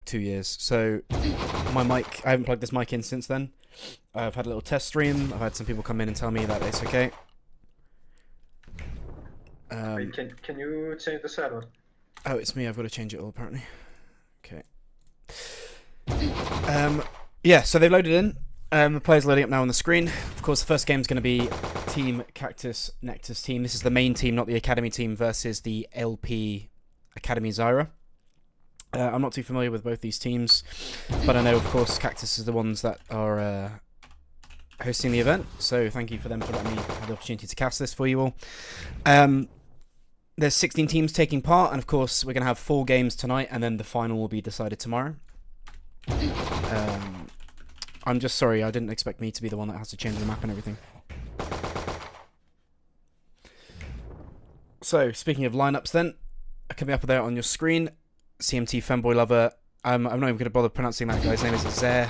2 years. So my mic, I haven't plugged this mic in since then. I've had a little test stream. I've had some people come in and tell me that it's okay. Wait, can you change the server? Oh, it's me. I've got to change it all apparently. Okay. Yeah, so they've loaded in. The player's loading up now on the screen. Of course, the first game is going to be Team Cactus Nexus team. This is the main team, not the Academy team, versus the LP Academy Zyra. I'm not too familiar with both these teams, but I know, of course, Cactus is the ones that are hosting the event. So thank you for them for letting me have the opportunity to cast this for you all. There's 16 teams taking part, and of course, we're going to have 4 games tonight, and then the final will be decided tomorrow. I'm just sorry, I didn't expect me to be the one that has to change the map and everything. So, speaking of lineups then, coming up there on your screen, CMT Femboy Lover. I'm not even going to bother pronouncing that guy's name. Is it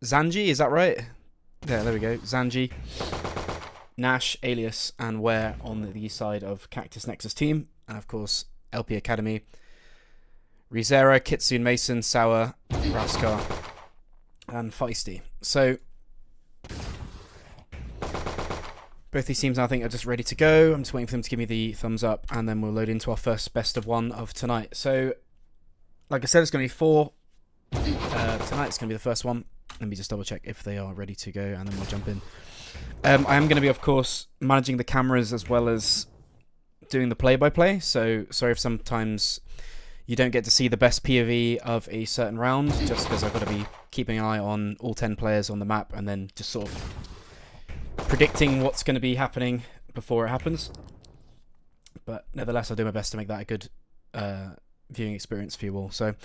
Zanji? Is that right? Yeah, there we go. Zanji, Nash, Alias, and Ware on the side of Cactus Nexus team. And of course, LP Academy. Zyra, Kitsune Mason, Sour, Raskar, and Feisty. So, both these teams, I think, are just ready to go. I'm just waiting for them to give me the thumbs up, and then we'll load into our first best of 1 of tonight. So, like I said, it's going to be 4. Tonight it's going to be the first one. Let me just double check if they are ready to go, and then we'll jump in. I am going to be, of course, managing the cameras as well as doing the play-by-play. So, sorry if sometimes you don't get to see the best POV of a certain round, just because I've got to be keeping an eye on all 10 players on the map, and then just sort of predicting what's going to be happening before it happens. But nevertheless, I'll do my best to make that a good viewing experience for you all. So,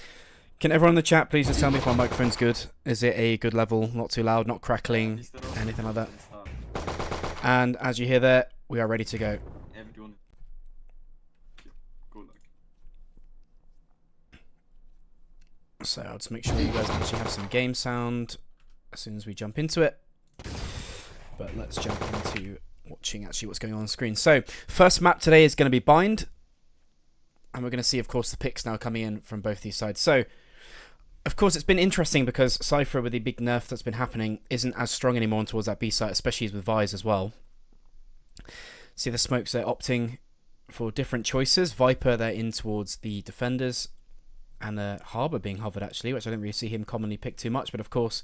can everyone in the chat please just tell me if my microphone's good? Is it a good level? Not too loud, not crackling, anything like that? And as you hear there, we are ready to go. So I'll just make sure you guys actually have some game sound as soon as we jump into it. But let's jump into watching actually what's going on the screen. So, first map today is going to be Bind. And we're going to see, of course, the picks now coming in from both these sides. So, of course, it's been interesting because Cypher, with the big nerf that's been happening, isn't as strong anymore towards that B site, especially with Vise as well. See the smokes, they're opting for different choices. Viper, they're in towards the defenders. And Harbour being hovered, actually, which I don't really see him commonly pick too much. But, of course,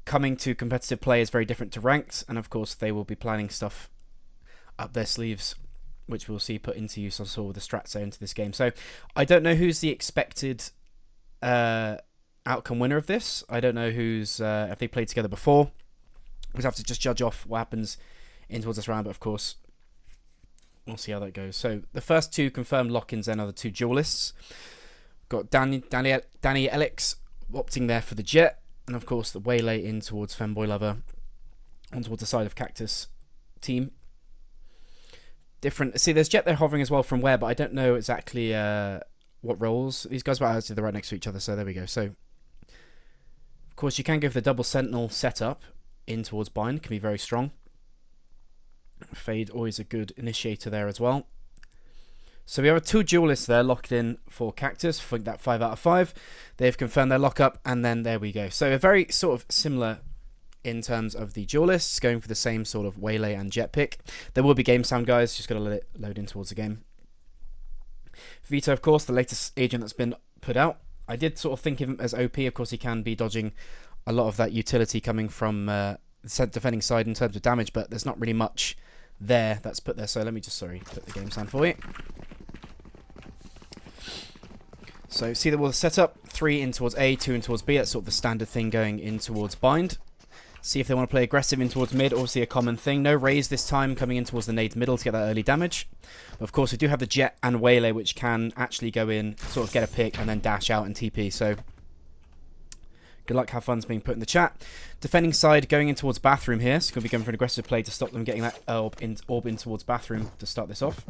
coming to competitive play is very different to ranked, and of course they will be planning stuff up their sleeves, which we'll see put into use also with the strats into this game. So I don't know who's the expected outcome winner of this. I don't know who's if they played together before. We'll have to just judge off what happens in towards this round, but of course we'll see how that goes. So the first 2 confirmed lock-ins then are the 2 duelists. Got Danny Elix opting there for the Jet. And of course, the Waylay in towards Femboy Lover, on towards the side of Cactus team. Different. See, there's Jet there hovering as well from where, but I don't know exactly what roles these guys. But actually, they're right next to each other, so there we go. So, of course, you can go for the double Sentinel setup in towards Bind. Can be very strong. Fade, always a good initiator there as well. So we have 2 duelists there locked in for Cactus. I think that 5 out of 5. They've confirmed their lockup, and then there we go. So a very sort of similar in terms of the duelists, going for the same sort of Waylay and Jet pick. There will be game sound, guys. Just got to let it load in towards the game. Vito, of course, the latest agent that's been put out. I did sort of think of him as OP. Of course, he can be dodging a lot of that utility coming from the defending side in terms of damage, but there's not really much there that's put there. So let me just, put the game sound for you. So see the setup, 3 in towards A, 2 in towards B. That's sort of the standard thing going in towards Bind. See if they want to play aggressive in towards mid, obviously a common thing. No raise this time coming in towards the nade middle to get that early damage. But of course, we do have the Jet and Waylay, which can actually go in, sort of get a pick, and then dash out and TP. So good luck, have fun's being put in the chat. Defending side going in towards Bathroom here. So going to be going for an aggressive play to stop them getting that orb in towards Bathroom to start this off.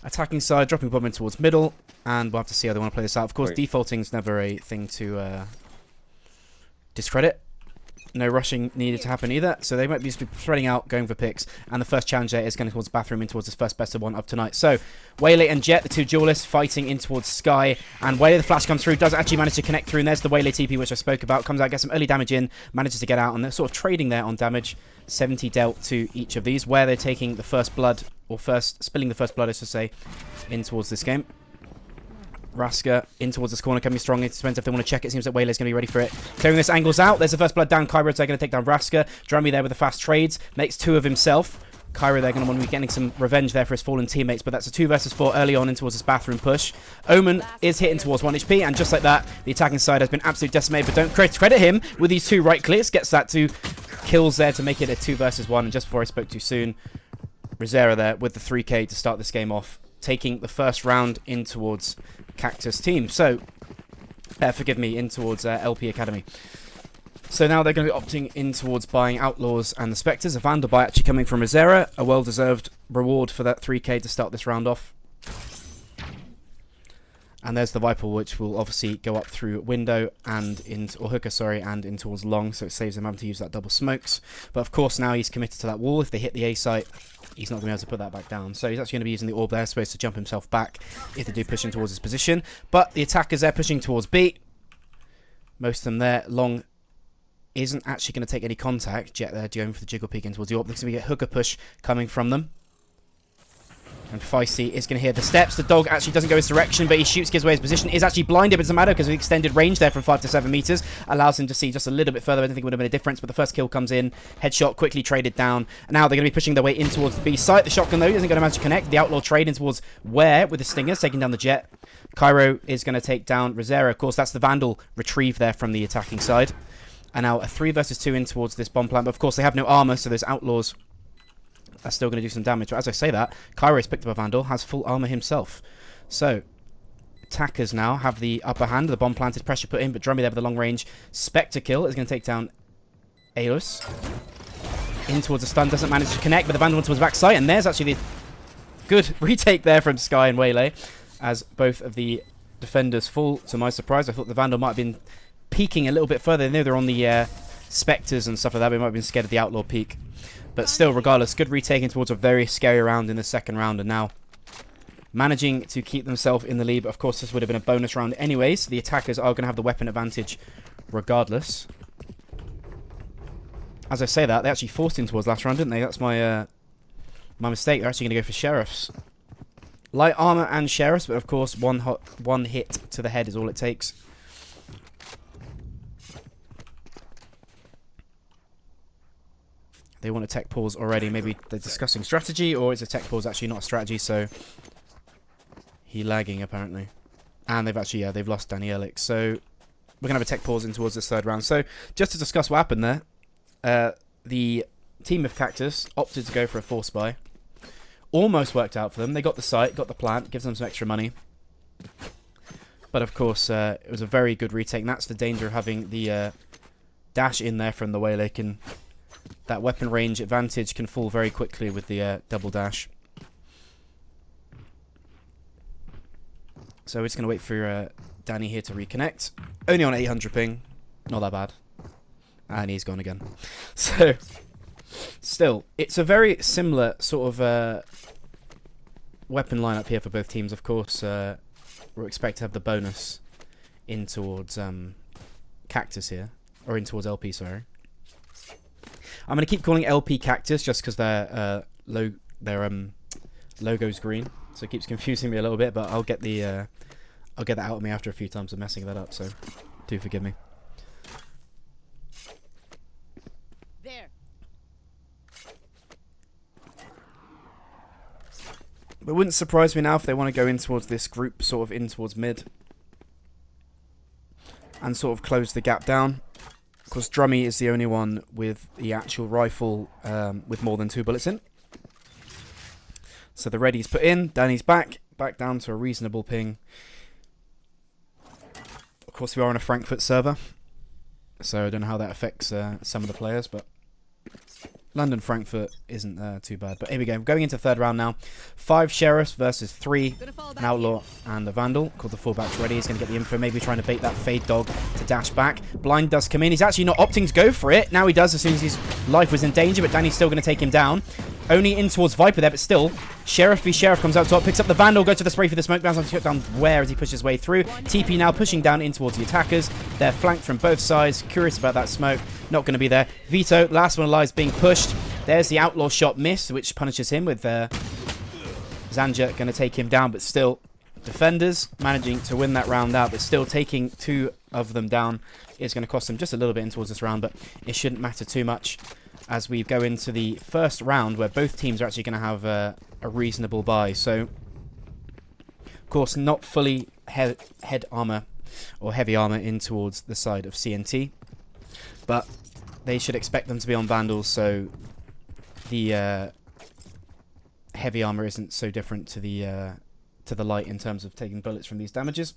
Attacking side, dropping bomb in towards middle, and we'll have to see how they want to play this out. Of course, defaulting is never a thing to discredit. No rushing needed to happen either, so they might be just spreading out, going for picks, and the first challenge there is going towards Bathroom, in towards his first best of one of tonight. So, Waylay and Jet, the two duelists, fighting in towards Sky, and Waylay, the flash comes through, does actually manage to connect through, and there's the Waylay TP, which I spoke about, comes out, gets some early damage in, manages to get out, and they're sort of trading there on damage, 70 dealt to each of these, where they're taking the first blood, or spilling the first blood, I should say, in towards this game. Raska in towards this corner, coming strong. It depends if they want to check it. Seems like Waylay's going to be ready for it. Clearing this angles out. There's the first blood down. Cairo they're going to take down Raska. Drummy there with the fast trades. Makes two of himself. Cairo they're going to want to be getting some revenge there for his fallen teammates, but that's a 2 versus 4 early on in towards this bathroom push. Omen is hitting towards 1 HP, and just like that, the attacking side has been absolutely decimated, but don't credit him with these 2 right clicks. Gets that 2 kills there to make it a 2 versus 1, and just before I spoke too soon, Zyra there with the 3k to start this game off, taking the first round in towards Cactus team. So, forgive me, in towards LP Academy. So now they're going to be opting in towards buying Outlaws and the Spectres. A Vandal buy actually coming from Zyra. A well-deserved reward for that 3k to start this round off. And there's the Viper, which will obviously go up through window and or hooker, sorry, and in towards long, so it saves him having to use that double smokes. But of course now he's committed to that wall. If they hit the A site, he's not going to be able to put that back down. So he's actually going to be using the orb there, supposed to jump himself back if they do pushing towards his position. But the attackers there pushing towards B. Most of them there. Long isn't actually going to take any contact. Jet there going for the jiggle peek in towards the orb. There's going to be a hooker push coming from them. And Feisty is going to hear the steps. The dog actually doesn't go his direction, but he shoots, gives away his position. Is actually blinded, but it doesn't matter because of the extended range there from 5 to 7 meters. Allows him to see just a little bit further. I don't think it would have been a difference, but the first kill comes in. Headshot quickly traded down. And now they're going to be pushing their way in towards the B site. The shotgun, though, isn't going to manage to connect. The Outlaw trade in towards Where with the Stingers, taking down the Jet. Cairo is going to take down Zyra. Of course, that's the Vandal retrieve there from the attacking side. And now a 3 versus 2 in towards this bomb plant. But of course, they have no armor, so those Outlaws are still going to do some damage. But as I say that, Cairo's picked up a Vandal, has full armor himself. So, attackers now have the upper hand. The bomb planted, pressure put in, but Drummy there with a long range. Spectre kill is going to take down Aelus. In towards the stun, doesn't manage to connect, but the Vandal towards the backside. And there's actually the good retake there from Sky and Waylay, as both of the defenders fall. To my surprise, I thought the Vandal might have been peeking a little bit further. They know they're on the Spectres and stuff like that. They might have been scared of the Outlaw peek. But still, regardless, good retaking towards a very scary round in the second round. And now managing to keep themselves in the lead. But of course, this would have been a bonus round anyways. The attackers are going to have the weapon advantage regardless. As I say that, they actually forced in towards last round, didn't they? That's my mistake. They're actually going to go for Sheriffs. Light armor and Sheriffs, but of course, one hit to the head is all it takes. They want a tech pause already. Maybe they're discussing strategy, or is a tech pause actually not a strategy? So he lagging apparently, and they've actually they've lost Danny Ellick. So we're gonna have a tech pause in towards this third round. So just to discuss what happened there, the team of Cactus opted to go for a force buy. Almost worked out for them. They got the site, got the plant, gives them some extra money. But of course, it was a very good retake. And that's the danger of having the dash in there from the Waylay. That weapon range advantage can fall very quickly with the double dash. So we're just going to wait for Danny here to reconnect. Only on 800 ping. Not that bad. And he's gone again. So, still, it's a very similar sort of weapon lineup here for both teams. Of course, we're expected to have the bonus in towards Cactus here. Or in towards LP, sorry. I'm going to keep calling LP Cactus just because their logo's green, so it keeps confusing me a little bit. But I'll get that out of me after a few times of messing that up. So do forgive me. There. But it wouldn't surprise me now if they want to go in towards this group, sort of in towards mid, and sort of close the gap down. Of course, Drummy is the only one with the actual rifle with more than 2 bullets in. So the ready's put in. Danny's back down to a reasonable ping. Of course, we are on a Frankfurt server, so I don't know how that affects some of the players, but London Frankfurt isn't too bad. But here we go. Going into third round now. 5 sheriffs versus 3. An outlaw and a vandal. Called the fullback's ready. He's going to get the info. Maybe trying to bait that fade dog to dash back. Blind does come in. He's actually not opting to go for it. Now he does as soon as his life was in danger. But Danny's still going to take him down. Only in towards Viper there, but still. Sheriff v Sheriff comes out top, picks up the vandal, goes to the spray for the smoke. Bounce on to down where as he pushes his way through. TP now pushing down in towards the attackers. They're flanked from both sides. Curious about that smoke. Not going to be there. Vito, last one alive, is being pushed. There's the outlaw shot miss, which punishes him with Zanja going to take him down, but still. Defenders managing to win that round out, but still taking 2 of them down is going to cost them just a little bit in towards this round, but it shouldn't matter too much as we go into the first round where both teams are actually going to have a reasonable buy. So, of course, not fully head armor or heavy armor in towards the side of CNT, but they should expect them to be on vandals, so the heavy armor isn't so different to the light in terms of taking bullets from these damages.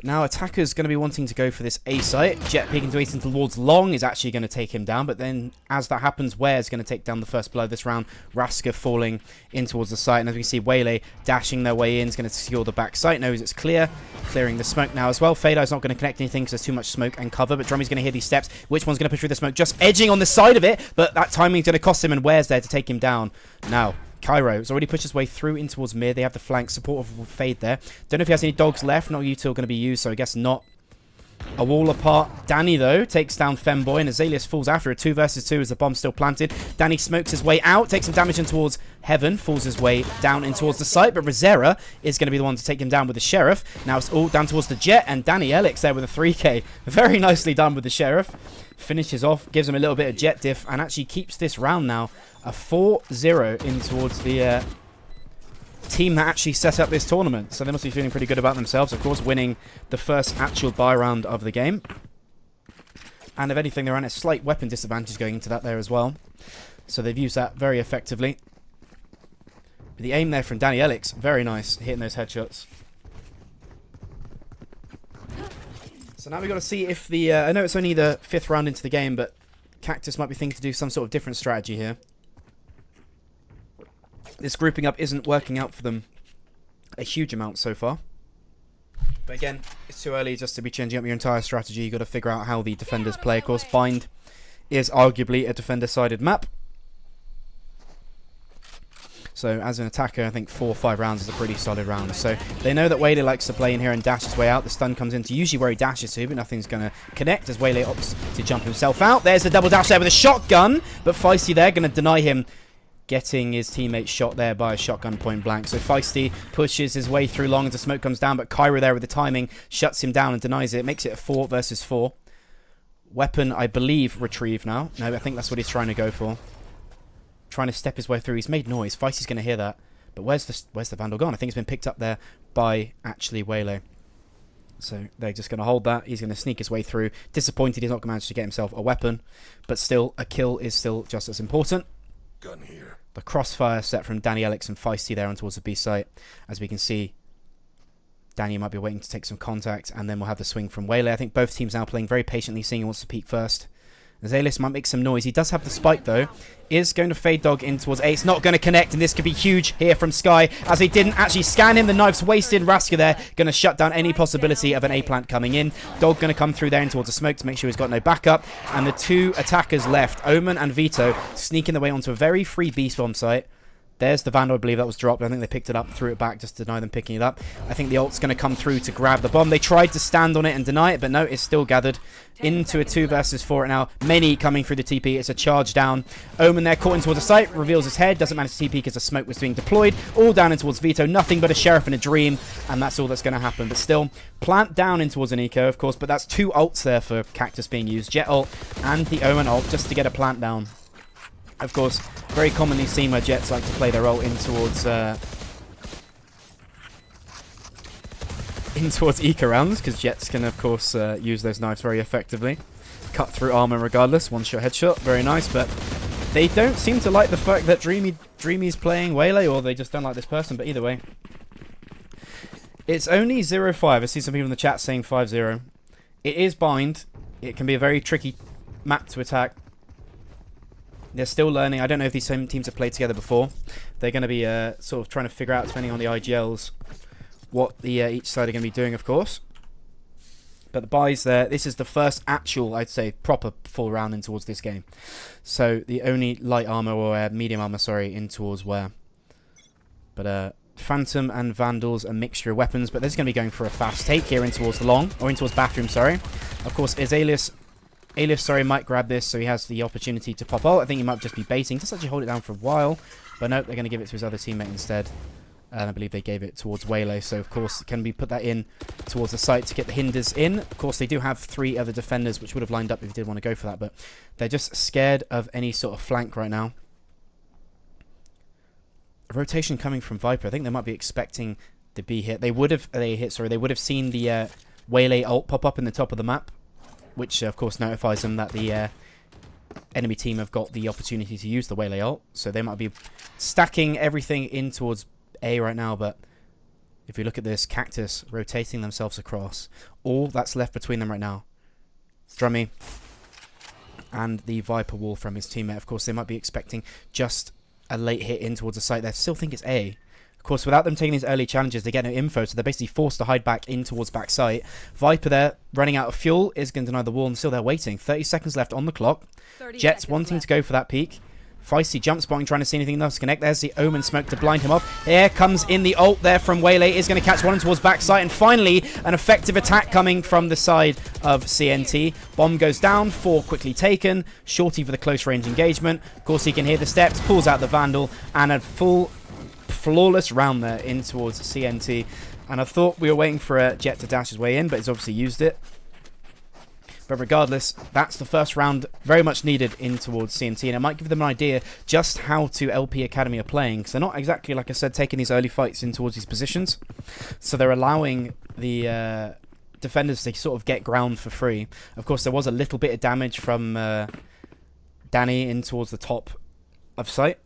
Now, attacker's going to be wanting to go for this A site. Jet peeking towards Long is actually going to take him down. But then, as that happens, Ware's going to take down the first blow this round. Raska falling in towards the site. And as we see, Waylay dashing their way in is going to secure the back site. Knows it's clear. Clearing the smoke now as well. Fadeye's not going to connect anything because there's too much smoke and cover. But Drummy's going to hear these steps. Which one's going to push through the smoke? Just edging on the side of it. But that timing's going to cost him. And Ware's there to take him down. Now, Cairo has already pushed his way through in towards mid. They have the flank support of Fade there. Don't know if he has any dogs left. Not you two are going to be used, so I guess not. A wall apart. Danny, though, takes down Femboy, and Azaleus falls after a 2 versus 2 as the bomb's still planted. Danny smokes his way out, takes some damage in towards Heaven, falls his way down in towards the site, but Rizera is going to be the one to take him down with the Sheriff. Now it's all down towards the Jet, and Danny Elix there with a 3k. Very nicely done with the Sheriff. Finishes off, gives him a little bit of jet diff, and actually keeps this round now a 4-0 in towards the team that actually set up this tournament. So they must be feeling pretty good about themselves, of course, winning the first actual buy round of the game. And if anything, they're on a slight weapon disadvantage going into that there as well. So they've used that very effectively. The aim there from Danny Elix, very nice, hitting those headshots. So now we've got to see if the... I know it's only the 5th round into the game, but Cactus might be thinking to do some sort of different strategy here. This grouping up isn't working out for them a huge amount so far. But again, it's too early just to be changing up your entire strategy. You've got to figure out how the defenders play. Of course, Bind is arguably a defender-sided map. So as an attacker, I think 4 or 5 rounds is a pretty solid round. So they know that Waylay likes to play in here and dash his way out. The stun comes into usually where he dashes to, but nothing's going to connect as Waylay opts to jump himself out. There's the double dash there with a shotgun, but Feisty there going to deny him getting his teammate shot there by a shotgun point blank. So Feisty pushes his way through Long as the smoke comes down, but Cairo there with the timing shuts him down and denies it. It makes it a 4 versus 4. Weapon, I believe, retrieve now. No, I think that's what he's trying to go for. Trying to step his way through. He's made noise. Feisty's going to hear that. But where's the Vandal gone? I think it's been picked up there by actually Waylay. So they're just going to hold that. He's going to sneak his way through. Disappointed he's not going to manage to get himself a weapon. But still, a kill is still just as important. Gun here. The crossfire set from Danny Elix and Feisty there on towards the B site. As we can see, Danny might be waiting to take some contact. And then we'll have the swing from Waylay. I think both teams now playing very patiently, seeing who wants to peek first. Azaleus might make some noise. He does have the spike, though. Is going to fade dog in towards A. It's not going to connect, and this could be huge here from Sky, as he didn't actually scan him. The knife's wasted. Raska there going to shut down any possibility of an A plant coming in. Dog going to come through there in towards the smoke to make sure he's got no backup. And the 2 attackers left, Omen and Vito, sneaking their way onto a very free beast bomb site. There's the Vandal, I believe that was dropped. I think they picked it up, threw it back just to deny them picking it up. I think the ult's going to come through to grab the bomb. They tried to stand on it and deny it, but no, it's still gathered into a 2 versus 4 now. Many coming through the TP. It's a charge down. Omen there caught in towards the site, reveals his head, doesn't manage to TP because the smoke was being deployed. All down in towards Vito. Nothing but a Sheriff and a Dream, and that's all that's going to happen. But still, plant down in towards an eco, of course, but that's 2 ults there for Cactus being used. Jet ult and the Omen ult just to get a plant down. Of course, very commonly seen where Jets like to play their ult in towards eco rounds, because Jets can, of course, use those knives very effectively. Cut through armor regardless. One-shot headshot. Very nice, but they don't seem to like the fact that Dreamy's playing Waylay, or they just don't like this person, but either way. It's only 0-5. I see some people in the chat saying 5-0. It is bind. It can be a very tricky map to attack. They're still learning. I don't know if these same teams have played together before. They're going to be sort of trying to figure out, depending on the IGLs, what the each side are going to be doing, of course. But the buys there, this is the first actual, I'd say, proper full round in towards this game. So the only light armor, or medium armor, sorry, in towards wear. But Phantom and Vandals, a mixture of weapons. But they're just going to be going for a fast take here in towards the long, or in towards bathroom, sorry. Of course, Alias, sorry, might grab this, so he has the opportunity to pop ult. I think he might just be baiting. Just actually hold it down for a while. But no, they're going to give it to his other teammate instead. And I believe they gave it towards Waylay. So, of course, can we put that in towards the site to get the hinders in? Of course, they do have 3 other defenders, which would have lined up if you did want to go for that. But they're just scared of any sort of flank right now. A rotation coming from Viper. I think they might be expecting to be hit. They would have seen the Waylay ult pop up in the top of the map, which, of course, notifies them that the enemy team have got the opportunity to use the Waylay ult. So they might be stacking everything in towards A right now, but if we look at this, Cactus rotating themselves across. All that's left between them right now, Drummy and the Viper wall from his teammate. Of course, they might be expecting just a late hit in towards the site. They still think it's A. Of course, without them taking these early challenges, they get no info, so they're basically forced to hide back in towards back site. Viper there, running out of fuel, is going to deny the wall, and still they're waiting. 30 seconds left on the clock. Jets wanting to go for that peak. Feisty jump spotting, trying to see anything else to connect. There's the Omen smoke to blind him off. Here comes in the ult there from Waylay. Is going to catch one towards backside. And finally, an effective attack coming from the side of CNT. Bomb goes down. 4 quickly taken. Shorty for the close range engagement. Of course, he can hear the steps. Pulls out the Vandal. And a full flawless round there in towards CNT. And I thought we were waiting for a Jet to dash his way in, but he's obviously used it. But regardless, that's the first round very much needed in towards CNT, and it might give them an idea just how to LP Academy are playing, because they're not exactly, like I said, taking these early fights in towards these positions. So they're allowing the defenders to sort of get ground for free. Of course, there was a little bit of damage from Danny in towards the top of site.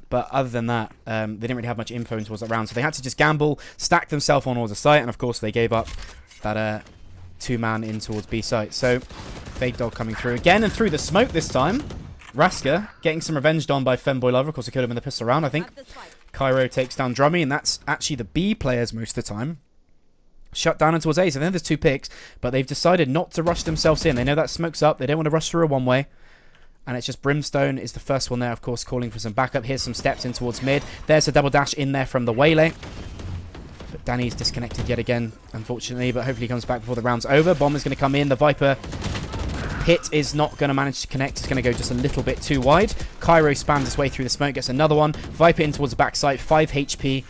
But other than that, they didn't really have much info in towards that round, so they had to just gamble, stack themselves on towards the site, and of course they gave up that 2-man in towards B site. So, Fake Dog coming through again and through the smoke this time. Raska getting some revenge on by Femboy Lover. Of course, he killed him in the pistol round, I think. Cairo takes down Drummy, and that's actually the B players most of the time. Shut down in towards A. So then there's 2 picks, but they've decided not to rush themselves in. They know that smoke's up. They don't want to rush through a one-way. And it's just Brimstone is the first one there, of course, calling for some backup. Here's some steps in towards mid. There's a double dash in there from the Waylay. But Danny's disconnected yet again, unfortunately, but hopefully he comes back before the round's over. Bomb is going to come in. The Viper hit is not going to manage to connect. It's going to go just a little bit too wide. Cairo spams his way through the smoke, gets another one. Viper in towards the backside, 5 HP.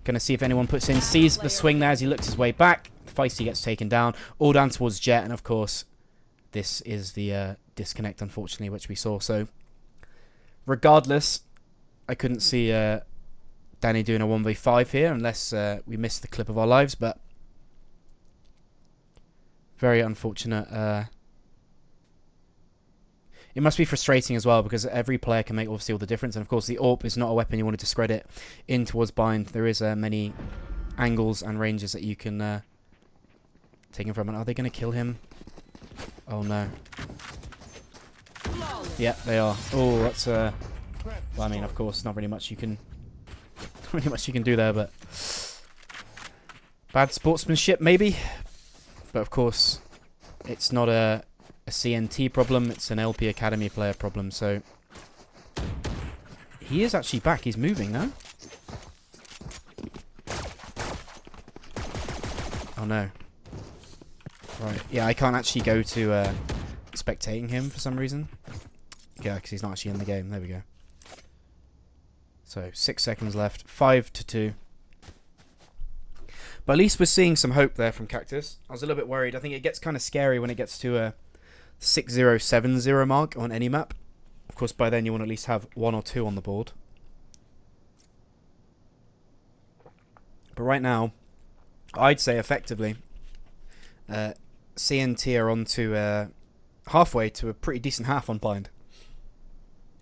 Going to see if anyone puts in. Sees the swing there as he looks his way back. Feisty gets taken down. All down towards Jet, and of course, this is the disconnect, unfortunately, which we saw. So, regardless, I couldn't see Danny doing a 1v5 here unless we missed the clip of our lives, but very unfortunate. It must be frustrating as well, because every player can make obviously all the difference, and of course the AWP is not a weapon you want to discredit in towards bind. There is many angles and ranges that you can take him from. And are they going to kill him? Oh no. Yeah, they are. Oh, that's well, I mean, of course, not really much you can do there, but bad sportsmanship maybe. But of course, it's not a CNT problem, it's an LP Academy player problem. So he is actually back. He's moving now. Oh no. Right, yeah, I can't actually go to spectating him for some reason. Yeah, because he's not actually in the game. There we go. So 6 seconds left, 5-2. But at least we're seeing some hope there from Cactus. I was a little bit worried. I think it gets kind of scary when it gets to a 6-0, 7-0 mark on any map. Of course, by then you want to at least have 1 or 2 on the board. But right now, I'd say effectively, CNT are on to halfway to a pretty decent half on bind.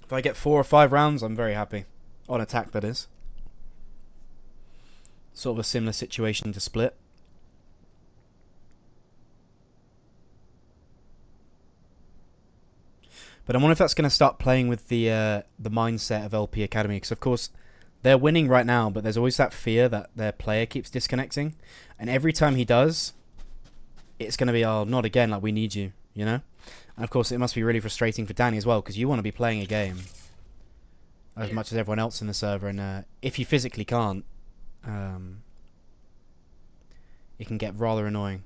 If I get 4 or 5 rounds, I'm very happy. On attack, that is. Sort of a similar situation to Split. But I wonder if that's going to start playing with the mindset of LP Academy, because of course they're winning right now, but there's always that fear that their player keeps disconnecting, and every time he does, it's going to be, oh, not again, like, we need you, you know? And of course it must be really frustrating for Danny as well, because you want to be playing a game as much as everyone else in the server, and if you physically can't, it can get rather annoying.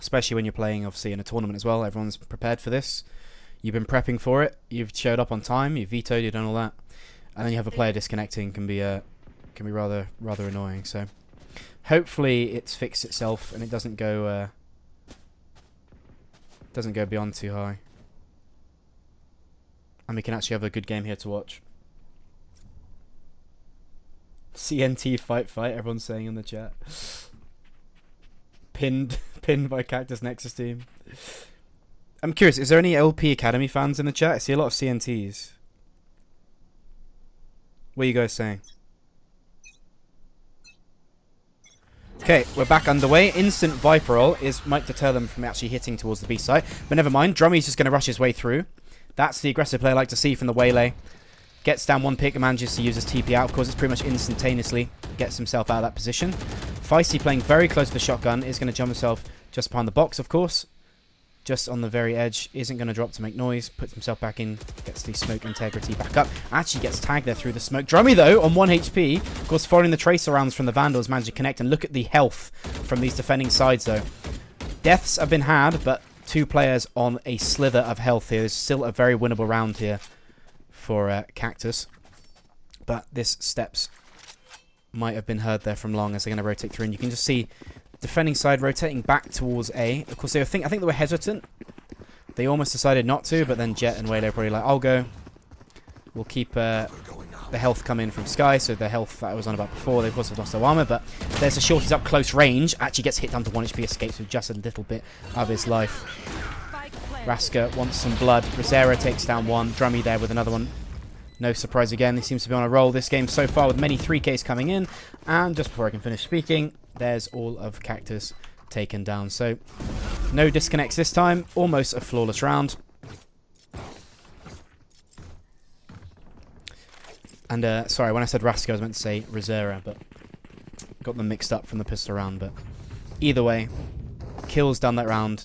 Especially when you're playing, obviously, in a tournament as well. Everyone's prepared for this. You've been prepping for it. You've showed up on time. You've vetoed. You've done all that, and then you have a player disconnecting. Can be rather annoying. So, hopefully, it's fixed itself and it doesn't go beyond too high, and we can actually have a good game here to watch. CNT fight. Everyone's saying in the chat. Pinned by Cactus Nexus team. I'm curious, is there any LP Academy fans in the chat? I see a lot of CNTs. What are you guys saying? Okay, we're back underway. Instant Viper roll might deter them from actually hitting towards the B site. But never mind, Drummy's just going to rush his way through. That's the aggressive play I like to see from the Waylay. Gets down one pick and manages to use his TP out. Of course, it's pretty much instantaneously gets himself out of that position. Feisty playing very close to the shotgun. Is going to jump himself just behind the box, of course. Just on the very edge. Isn't going to drop to make noise. Puts himself back in. Gets the smoke integrity back up. Actually gets tagged there through the smoke. Drummy, though, on 1 HP. Of course, following the tracer rounds from the Vandals, managed to connect. And look at the health from these defending sides, though. Deaths have been had, but 2 players on a slither of health here. There's still a very winnable round here for Cactus. But this steps might have been heard there from long as they're going to rotate through. And you can just see defending side rotating back towards A. Of course, I think they were hesitant. They almost decided not to, but then Jet and Waylay are probably like, I'll go. We'll keep the health come in from Sky, so the health that I was on about before, they of course have lost their armor, but there's a shorties up close range. Actually gets hit down to 1 HP, escapes with just a little bit of his life. Raska wants some blood. Zyra takes down 1. Drummy there with another one. No surprise again, he seems to be on a roll this game so far with many 3Ks coming in. And just before I can finish speaking, there's all of Cactus taken down. So, no disconnects this time. Almost a flawless round. And, sorry, when I said Raska, I was meant to say Zyra, but got them mixed up from the pistol round. But either way, kills down that round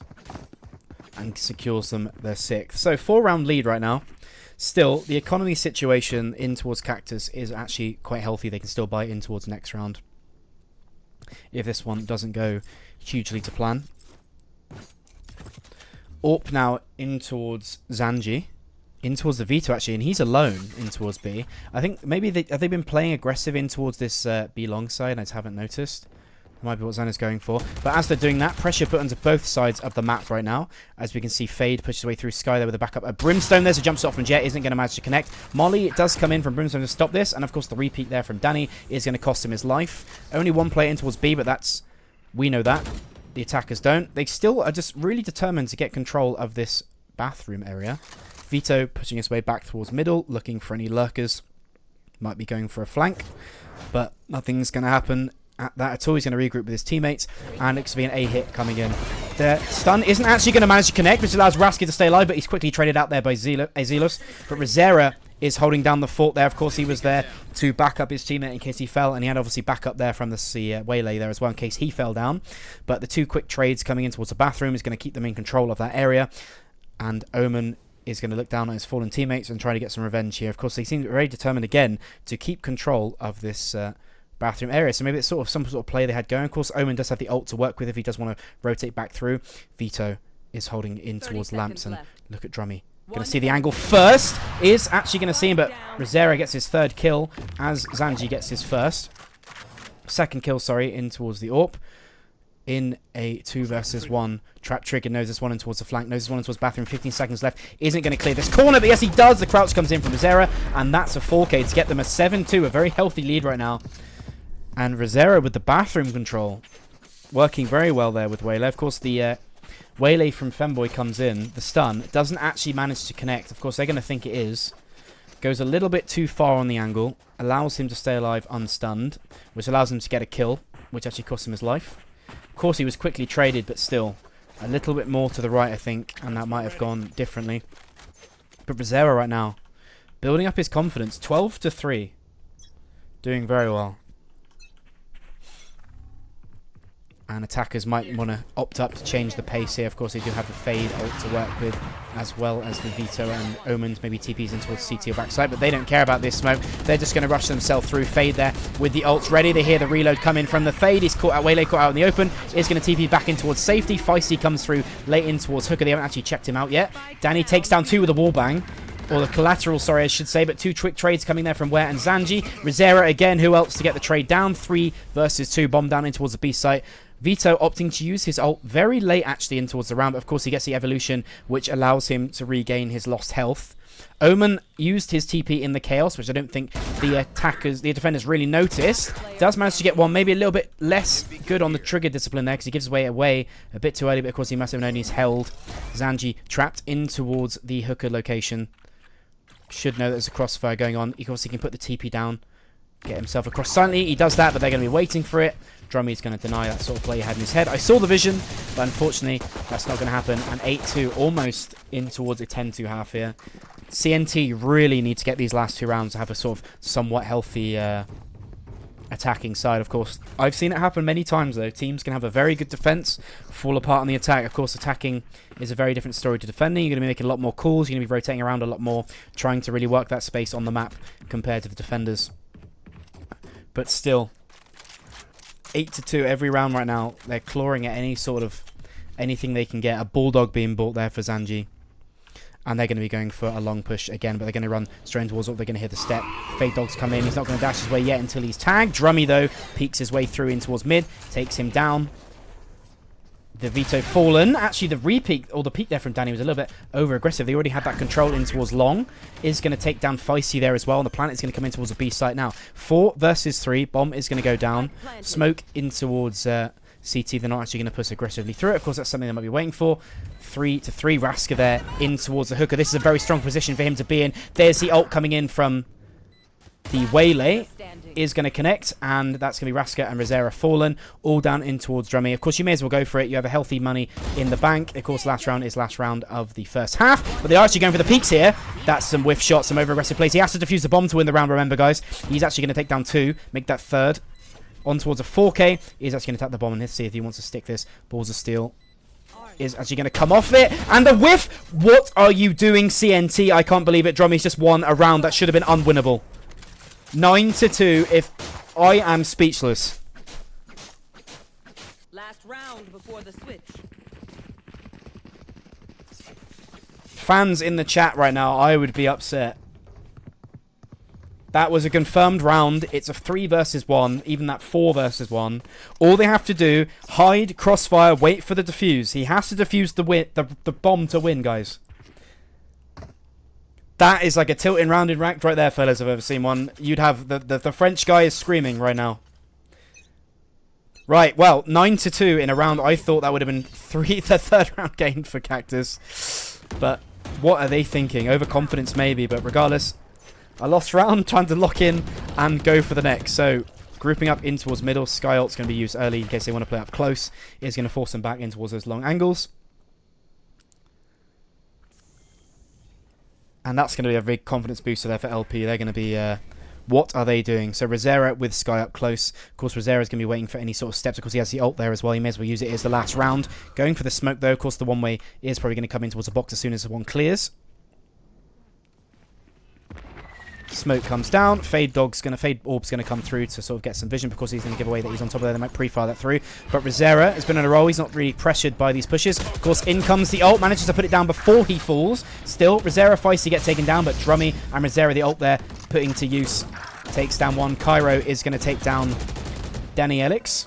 and secures them their 6th. So, 4-round lead right now. Still, the economy situation in towards Cactus is actually quite healthy. They can still buy in towards next round if this one doesn't go hugely to plan. Orp now in towards Zanji. In towards the Veto, actually, and he's alone in towards B. I think maybe have they been playing aggressive in towards this B long side? I just haven't noticed. That might be what Zana's going for. But as they're doing that, pressure put onto both sides of the map right now. As we can see, Fade pushes his way through Sky there with a backup. A Brimstone, there's a jump shot from Jet, isn't going to manage to connect. Molly does come in from Brimstone to stop this. And of course, the repeat there from Danny is going to cost him his life. Only 1 player in towards B, but that's... we know that. The attackers don't. They still are just really determined to get control of this bathroom area. Vito pushing his way back towards middle, looking for any lurkers. Might be going for a flank, but nothing's going to happen at that at all. He's going to regroup with his teammates, and it's going to be an A hit coming in. The stun isn't actually going to manage to connect, which allows Raski to stay alive, but he's quickly traded out there by Azelos. But Zyra is holding down the fort there. Of course, he was there to back up his teammate in case he fell, and he had obviously backup there from the Waylay there as well in case he fell down. But the 2 quick trades coming in towards the bathroom is going to keep them in control of that area, and Omen is going to look down on his fallen teammates and try to get some revenge here. Of course, they seem very determined again to keep control of this bathroom area. So maybe it's sort of some sort of play they had going. Of course, Omen does have the ult to work with if he does want to rotate back through. Vito is holding in towards Lamps, and look at Drummy. Going to see the angle first. Is actually going to see him, but Zyra gets his 3rd kill as Zanji gets his 1st. 2nd kill, sorry, in towards the AWP. In a 2 versus 1 trap trigger, knows this one in towards the flank, knows this one in towards bathroom. 15 seconds left, isn't going to clear this corner, but yes he does. The crouch comes in from Zyra, and that's a 4K to get them a 7-2, a very healthy lead right now. And Zyra with the bathroom control, working very well there with Waylay. Of course, the Waylay from Femboy comes in, the stun doesn't actually manage to connect. Of course, they're going to think it is. Goes a little bit too far on the angle, allows him to stay alive unstunned, which allows him to get a kill, which actually costs him his life. Of course, he was quickly traded, but still, a little bit more to the right, I think, and that might have gone differently. But Zyra right now, building up his confidence, 12-3. Doing very well. And attackers might want to opt up to change the pace here. Of course, they do have the Fade ult to work with, as well as the Veto and Omens, maybe TPs in towards CT or backside, but they don't care about this smoke. They're just going to rush themselves through. Fade there with the ults ready. They hear the reload come in from the Fade. He's caught out, Waylay caught out in the open. Is going to TP back in towards safety. Feisty comes through late in towards Hooker. They haven't actually checked him out yet. Danny takes down 2 with a wall bang. Or the collateral, sorry, I should say, but 2 quick trades coming there from Ware and Zanji. Zyra again, who else to get the trade down? 3 versus 2, bomb down in towards the B site. Vito opting to use his ult very late actually in towards the round, but of course he gets the evolution, which allows him to regain his lost health. Omen used his TP in the chaos, which I don't think the defenders really noticed. Does manage to get one, maybe a little bit less good on the trigger discipline there, because he gives away a bit too early, but of course he must have known he's held. Zanji trapped in towards the Hooker location. Should know that there's a crossfire going on. Of course, he can put the TP down, get himself across silently. He does that, but they're going to be waiting for it. Drummy's going to deny that sort of play he had in his head. I saw the vision, but unfortunately, that's not going to happen. And 8-2, almost in towards a 10-2 half here. CNT really need to get these last 2 rounds to have a sort of somewhat healthy attacking side, of course. I've seen it happen many times, though. Teams can have a very good defense, fall apart on the attack. Of course, attacking is a very different story to defending. You're going to be making a lot more calls. You're going to be rotating around a lot more, trying to really work that space on the map compared to the defenders. But still, 8-2 every round right now. They're clawing at any sort of anything they can get. A bulldog being bought there for Zanji. And they're going to be going for a long push again, but they're going to run straight towards what they're going to hit the step. Fade Dogs come in. He's not going to dash his way yet until he's tagged. Drummy, though, peeks his way through in towards mid, takes him down. The Veto fallen. Actually, the re-peek, or the peek there from Danny was a little bit over-aggressive. They already had that control in towards long. Is going to take down Feisty there as well, and the Planet's going to come in towards the B site now. 4 versus 3. Bomb is going to go down. Smoke in towards CT. They're not actually going to push aggressively through it. Of course, that's something they might be waiting for. 3-3. Raska there in towards the Hooker. This is a very strong position for him to be in. There's the ult coming in from the Waylay. Is going to connect, and that's going to be Raska and Zyra fallen, all down in towards Drummy. Of course, you may as well go for it. You have a healthy money in the bank. Of course, last round is last round of the first half, but they are actually going for the peaks here. That's some whiff shots, some over-aggressive plays. He has to defuse the bomb to win the round, remember, guys. He's actually going to take down 2, make that 3rd. On towards a 4K. He's actually going to tap the bomb, and let's see if he wants to stick this. Balls of Steel is actually going to come off it, and the whiff! What are you doing, CNT? I can't believe it. Drummy's just won a round that should have been unwinnable. 9-2. If I am speechless. Last round before the switch. Fans in the chat right now, I would be upset. That was a confirmed round. It's a 3 versus 1, even that 4 versus 1. All they have to do, hide, crossfire, wait for the defuse. He has to defuse the bomb to win, guys. That is like a tilting round in ranked right there, fellas, if I've ever seen one. You'd have the French guy is screaming right now. Right, well, 9-2 in a round. I thought that would have been the 3rd round gain for Cactus. But what are they thinking? Overconfidence maybe, but regardless, a lost round, trying to lock in and go for the next. So, grouping up in towards middle. Sky ult's going to be used early in case they want to play up close. Is going to force them back in towards those long angles. And that's going to be a big confidence booster there for LP. They're going to be... what are they doing? So Zyra with Sky up close. Of course, Zyra is going to be waiting for any sort of steps. Of course, he has the ult there as well. He may as well use it as the last round. Going for the smoke, though. Of course, the one-way is probably going to come in towards the box as soon as the one clears. Smoke comes down. Fade Orb's going to come through to sort of get some vision because he's going to give away that he's on top of there. They might pre-fire that through. But Zyra has been on a roll. He's not really pressured by these pushes. Of course, in comes the ult. Manages to put it down before he falls. Still, Zyra Feisty get taken down, but Drummy and Zyra the ult there putting to use. Takes down one. Cairo is going to take down Danny Elix.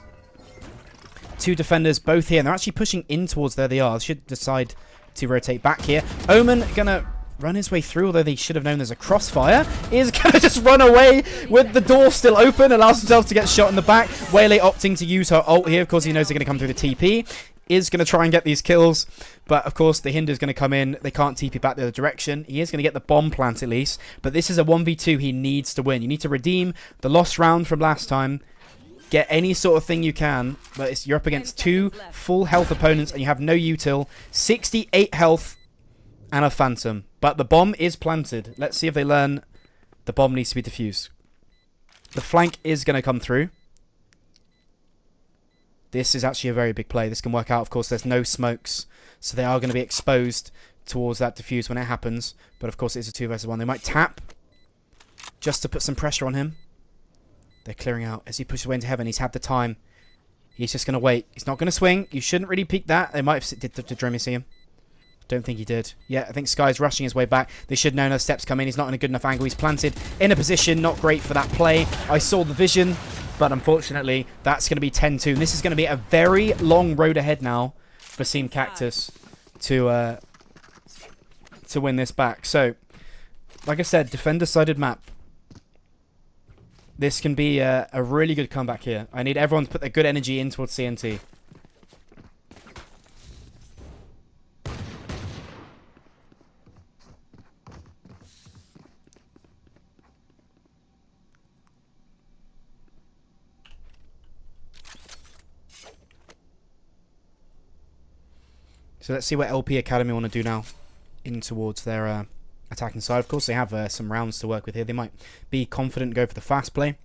2 defenders both here. And they're actually pushing in towards there they are. They should decide to rotate back here. Omen going to run his way through, although they should have known there's a crossfire. Is going to just run away with the door still open. Allows himself to get shot in the back. Waylay opting to use her ult here. Of course, he knows they're going to come through the TP. Is going to try and get these kills. But, of course, the Hinder's going to come in. They can't TP back the other direction. He is going to get the bomb plant at least. But this is a 1v2 he needs to win. You need to redeem the lost round from last time. Get any sort of thing you can, but you're up against 2 full health opponents and you have no util. 68 health and a phantom. But the bomb is planted. Let's see if they learn the bomb needs to be defused. The flank is going to come through. This is actually a very big play. This can work out. Of course, there's no smokes, so they are going to be exposed towards that defuse when it happens. But of course, it's a 2 versus 1. They might tap just to put some pressure on him. They're clearing out. As he pushes away into heaven, he's had the time. He's just going to wait. He's not going to swing. You shouldn't really peek that. They might have... Did Dremy see him? Don't think he did. Yeah, I think Sky's rushing his way back. They should know no steps come in. He's not in a good enough angle. He's planted in a position not great for that play. I saw the vision, but unfortunately, that's going to be 10-2. And this is going to be a very long road ahead now for Team Cactus to win this back. So, like I said, defender-sided map. This can be a really good comeback here. I need everyone to put their good energy in towards CNT. So let's see what LP Academy want to do now in towards their attacking side. Of course, they have some rounds to work with here. They might be confident and go for the fast play.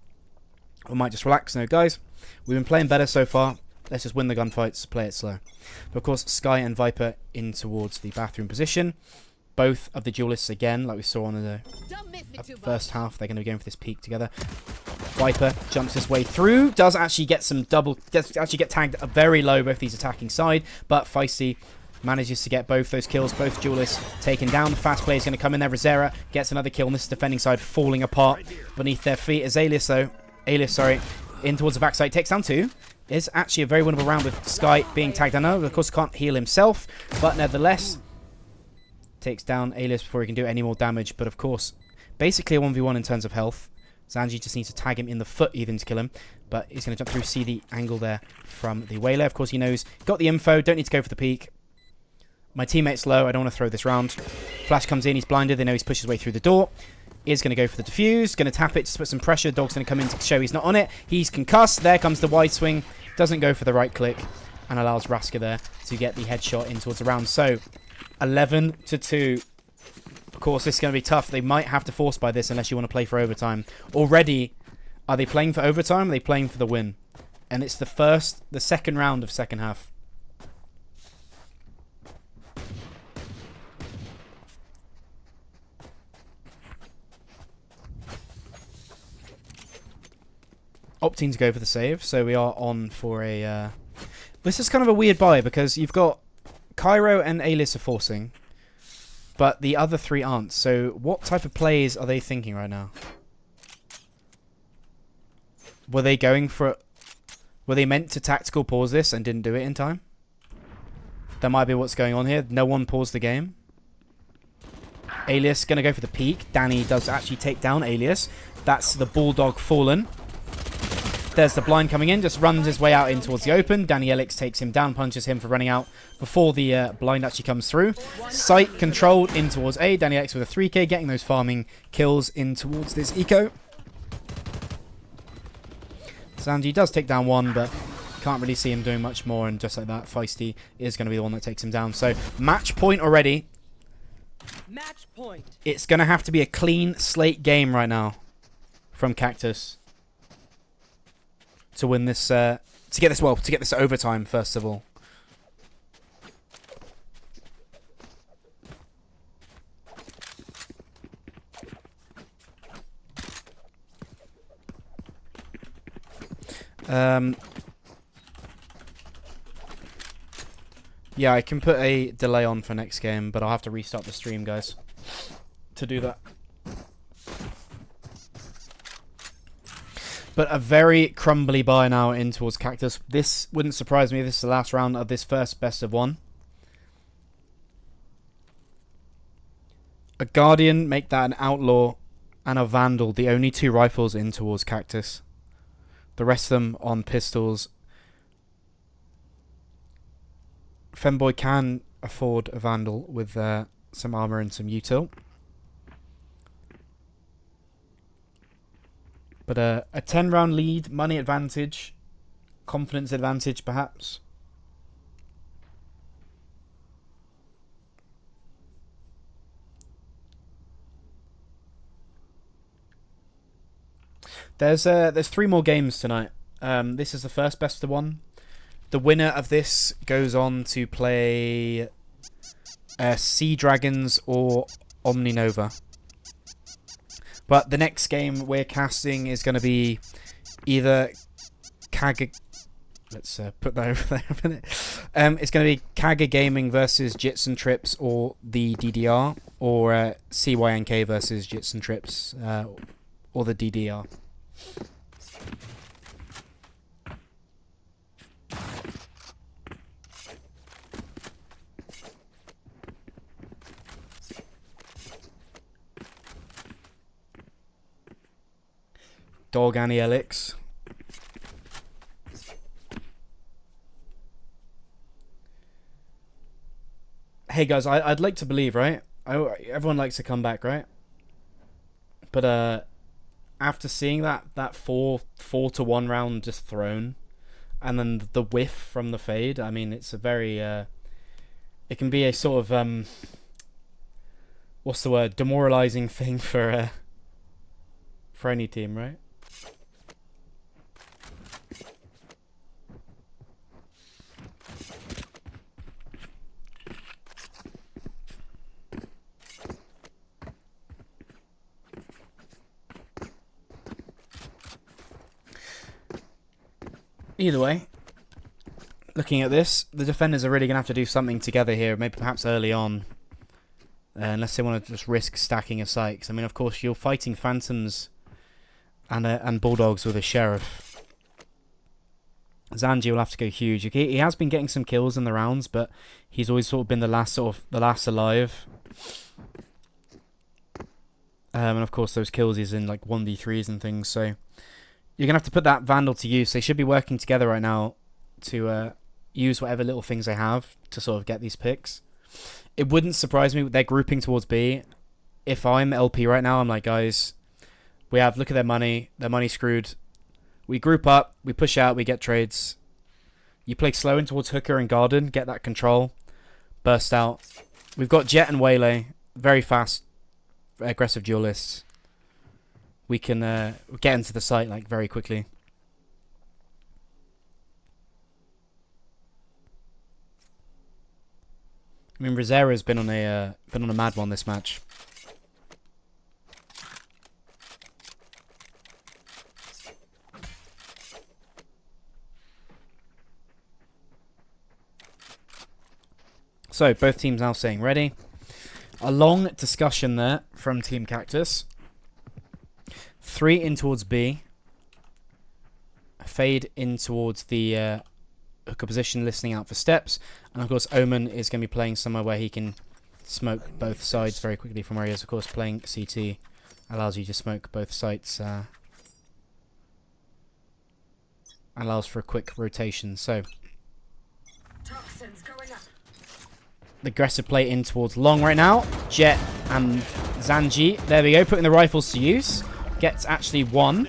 Or might just relax. No, guys, we've been playing better so far. Let's just win the gunfights, play it slow. But of course, Sky and Viper in towards the bathroom position. Both of the duelists again, like we saw on the first half. They're going to be going for this peak together. Viper jumps his way through. Does actually get some does actually get tagged very low, both these attacking side. But Feisty manages to get both those kills, both duelists taken down. The fast play is going to come in there. Zyra gets another kill, and this defending side falling apart beneath their feet. As Alias, in towards the backside, takes down 2. Is actually a very winnable round with Sky being tagged down. Of course, can't heal himself, but nevertheless, takes down Alias before he can do any more damage. But of course, basically a 1v1 in terms of health. Zanji just needs to tag him in the foot even to kill him. But he's going to jump through, see the angle there from the Waylair. Of course, he knows, got the info, don't need to go for the peak. My teammate's low, I don't want to throw this round. Flash comes in, he's blinded, they know he's pushed his way through the door. Is going to go for the defuse, going to tap it to put some pressure. Dog's going to come in to show he's not on it. He's concussed, there comes the wide swing. Doesn't go for the right click and allows Raska there to get the headshot in towards the round. So, 11-2. Of course, this is going to be tough. They might have to force by this unless you want to play for overtime. Already, are they playing for overtime or are they playing for the win? And it's the second round of second half. Opting to go for the save, so we are on for a... This is kind of a weird buy because you've got Cairo and Alias are forcing, but the other 3 aren't. So what type of plays are they thinking right now? Were they going for... Were they meant to tactical pause this and didn't do it in time? That might be what's going on here. No one paused the game. Alias going to go for the peak. Danny does actually take down Alias. That's the Bulldog fallen. There's the blind coming in, just runs his way out in towards the open. Danny Elix takes him down, punches him for running out before the blind actually comes through. Sight controlled in towards A. Danny Elix with a 3k, getting those farming kills in towards this eco. Sanji does take down 1, but can't really see him doing much more. And just like that, Feisty is going to be the one that takes him down. So, match point already. Match point. It's going to have to be a clean slate game right now from Cactus. To win this, to get this overtime first of all. Yeah, I can put a delay on for next game, but I'll have to restart the stream, guys, to do that. But a very crumbly buy now in towards Cactus. This wouldn't surprise me. This is the last round of this first best of 1. A Guardian, make that an Outlaw, and a Vandal. The only 2 rifles in towards Cactus. The rest of them on pistols. Femboy can afford a Vandal with some armor and some util. But a 10-round lead, money advantage, confidence advantage, perhaps. There's 3 more games tonight. This is the first best of one. The winner of this goes on to play Sea Dragons or Omninova. But the next game we're casting is going to be either Kaga. Let's put that over there a minute. It's going to be Kaga Gaming versus Jits and Trips or the DDR, or CYNK versus Jits and Trips or the DDR. Dog Annie Elix. Hey guys, I'd like to believe, right? Everyone likes to come back, right? But after seeing that 4-1 round just thrown, and then the whiff from the fade, I mean, it's a very it can be a sort of what's the word? Demoralizing thing for any team, right? Either way, looking at this, the defenders are really going to have to do something together here, maybe perhaps early on. Unless they want to just risk stacking a site. 'Cause, I mean, of course, you're fighting Phantoms and Bulldogs with a Sheriff. Zanji will have to go huge. He has been getting some kills in the rounds, but he's always sort of been the last alive. And of course, those kills he's in like 1v3s and things, so you're going to have to put that Vandal to use. They should be working together right now to use whatever little things they have to sort of get these picks. It wouldn't surprise me, they're grouping towards B. If I'm LP right now, I'm like, guys, look at their money's screwed. We group up, we push out, we get trades. You play slow in towards Hooker and Garden, get that control, burst out. We've got Jet and Waylay, very fast, aggressive duelists. We can get into the site like very quickly. I mean, Zyra's been on a mad one this match. So both teams now saying ready. A long discussion there from Team Cactus. 3 in towards B. Fade in towards the hooker position, listening out for steps. And of course, Omen is going to be playing somewhere where he can smoke both sides very quickly from where he is. Of course, playing CT allows you to smoke both sites. Allows for a quick rotation. So, the aggressive play in towards long right now. Jet and Zanji. There we go, putting the rifles to use. Gets actually one.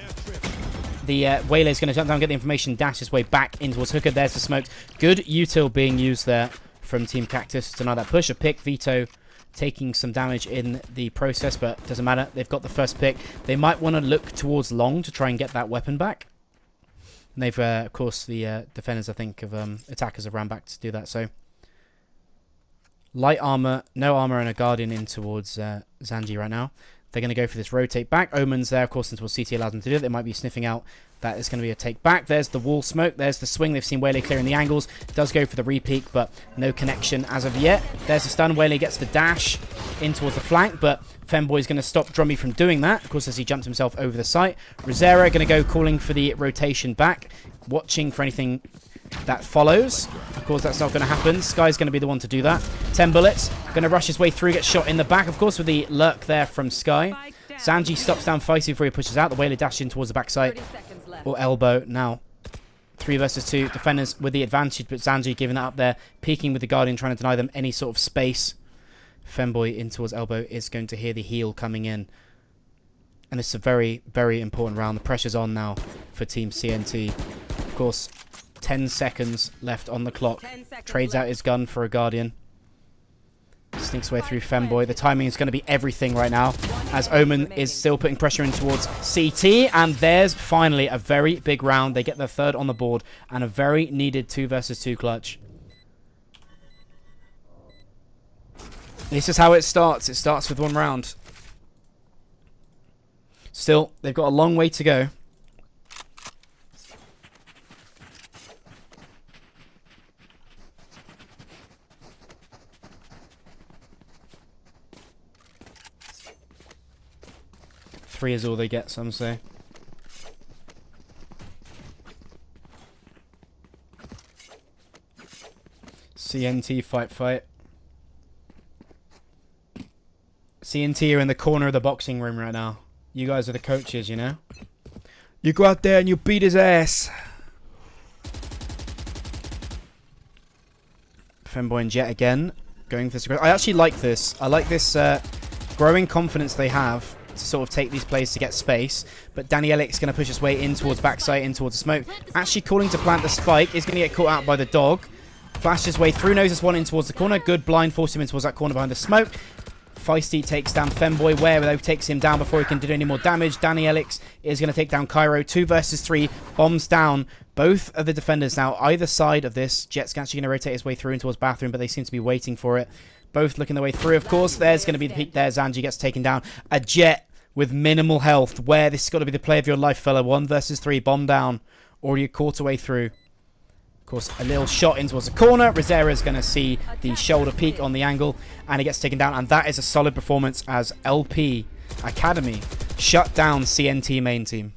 The Waylay's going to jump down, get the information, dash his way back in towards Hooker. There's the smoke. Good util being used there from Team Cactus to deny that push. A pick, Vito taking some damage in the process, but doesn't matter. They've got the first pick. They might want to look towards long to try and get that weapon back. And they've, of course, the defenders, I think, of attackers have ran back to do that. So, light armor, no armor, and a Guardian in towards Zanji right now. They're going to go for this rotate back. Omen's there, of course, until CT allows them to do it. They might be sniffing out. That is going to be a take back. There's the wall smoke. There's the swing. They've seen Waylay clearing the angles. Does go for the repeat, but no connection as of yet. There's the stun. Waylay gets the dash in towards the flank, but Femboy's going to stop Drummy from doing that, of course, as he jumps himself over the site. Zyra going to go calling for the rotation back, watching for anything that follows. Of course, that's not going to happen. Sky's going to be the one to do that. 10 bullets. Going to rush his way through, get shot in the back, of course, with the lurk there from Sky. Zanji stops down Feisty before he pushes out. The Waylay dash in towards the backside. Or elbow. Now, 3 versus 2. Defenders with the advantage, but Zanji giving that up there. Peeking with the Guardian, trying to deny them any sort of space. Femboy in towards elbow is going to hear the heal coming in. And it's a very, very important round. The pressure's on now for Team CNT. Of course, 10 seconds left on the clock. Trades out his gun for a Guardian. Sneaks away through Femboy. The timing is going to be everything right now, as Omen is still putting pressure in towards CT. And there's finally a very big round. They get their third on the board, and a very needed 2 versus 2 clutch. This is how it starts. It starts with 1 round. Still, they've got a long way to go. Three is all they get, some say. CNT fight. CNT are in the corner of the boxing room right now. You guys are the coaches, you know? You go out there and you beat his ass. Femboy and Jet again. Going for this. I actually like this. I like this growing confidence they have to sort of take these plays to get space. But Danielic's going to push his way in towards backside, in towards the smoke. Actually calling to plant the spike. Is going to get caught out by the dog. Flashes his way through, noses one in towards the corner. Good blind, force him in towards that corner behind the smoke. Feisty takes down Femboy. Where takes him down before he can do any more damage. Danielix is going to take down Cairo. 2 versus 3. Bombs down both of the defenders now. Either side of this. Jet's actually going to rotate his way through in towards bathroom, but they seem to be waiting for it. Both looking their way through, of course. There's going to be the peak there. Zanji gets taken down. A Jet with minimal health. Where this has got to be the play of your life, fella. 1 versus 3. Bomb down. Already a quarter way through. Of course, a little shot in towards the corner. Rizera is going to see the shoulder peak on the angle, and he gets taken down. And that is a solid performance as LP Academy shut down CNT main team.